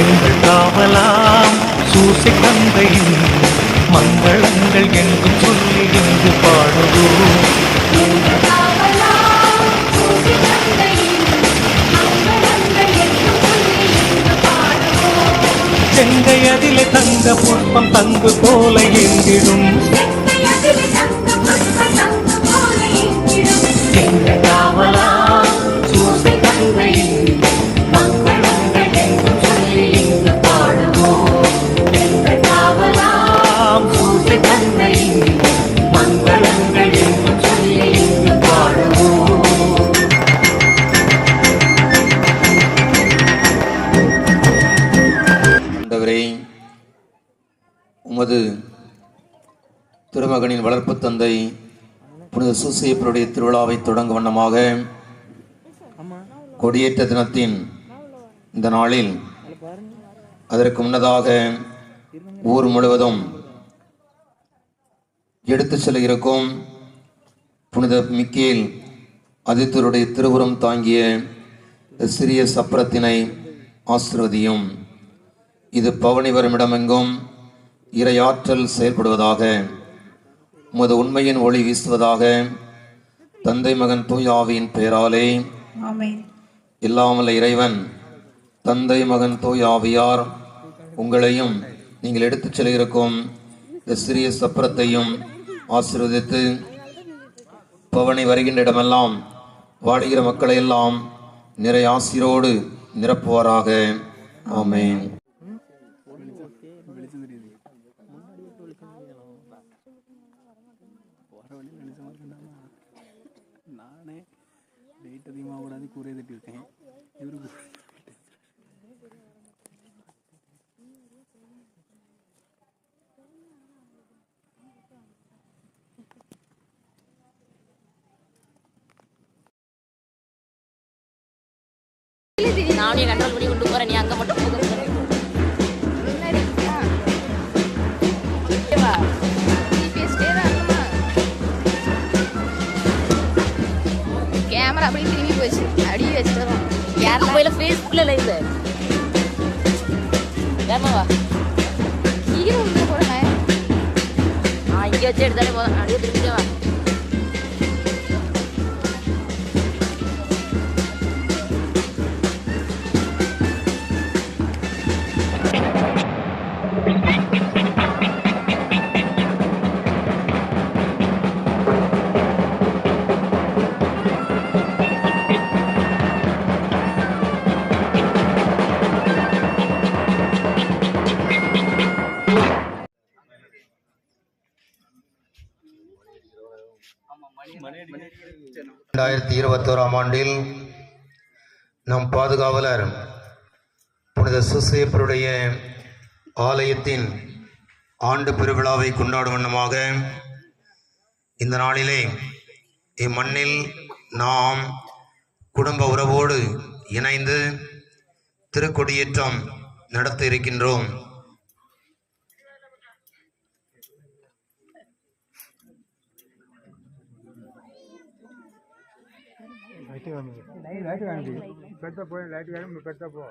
எங்கள் காவலாம் சூசை தந்தையின் மங்களங்கள் எங்கும் சொல்லி இங்கு பாடுவோம். செங்கை அதிலே தங்க புஷ்பம் தங்கு போல எங்கிடும். எங்கள் காவலாம் சூசை தந்தையின் மங்களங்கள் எங்கும் சொல்லி இங்கு பாடுவோம். எங்கள் காவலாம் சூசை தந்தையின் மங்களங்கள் எங்கும் சொல்லி இங்கு பாடுவோம். உமது திருமகனின் வளர்ப்பு தந்தை புனித சூசையப்பருடைய திருவிழாவை தொடங்கும் வண்ணமாக கொடியேற்ற தினத்தின் இந்த நாளில் அதற்கு முன்னதாக ஊர் முழுவதும் எடுத்துச் செல்ல இருக்கும் புனித மிக்கேல் ஆதித்தருடைய திருவுரம் தாங்கிய சிறிய சப்பரத்தினை ஆசீர்வதியும். இது பவனி வரும் இடமெங்கும் இறையாற்றல் செயல்படுவதாக, உமது உண்மையின் ஒளி வீசுவதாக. தந்தை மகன் தூய ஆவியின் பெயராலே ஆமென். இல்லாமல் இறைவன் தந்தை மகன் தூய ஆவியார் உங்களையும் நீங்கள் எடுத்துச் செல்ல இருக்கும் இந்த சிறிய சப்பரத்தையும் ஆசீர்வதித்து பவனி வருகின்ற இடமெல்லாம் வாடுகிற மக்களை எல்லாம் நிறை ஆசீரோடு நிரப்புவாராக. ஆமென். நானே வெயிட் அதிகமாக கூடாது கூரையை தட்டி இருக்கேன். இவருக்கு நானே கண்ட்ரோல் பண்ணி கொண்டு போறேன். நீ அங்க மட்டும் கேமரா அப்படி திரும்பி போச்சு. அப்படியே வச்சுட்டு வரோம். கேரளா போயில ஃபேஸ்புக்ல லைவ் கேமவா கீழே உள்ள போறேன். இங்கே வச்சு எடுத்தாலே போதும். அப்படியே திரும்பிக்கவா. ஆண்டில் நம் பாதுகாவலர் புனித சூசையப்பருடைய ஆலயத்தின் ஆண்டு பெருவிழாவை கொண்டாடும் வண்ணமாக இந்த நாளிலே இம்மண்ணில் நாம் குடும்ப உறவோடு இணைந்து திருக்கொடியேற்றம் நடத்த இருக்கின்றோம். லைட் காமிச்சு பெருத்த போய் லைட் காமி பெருத்த போ.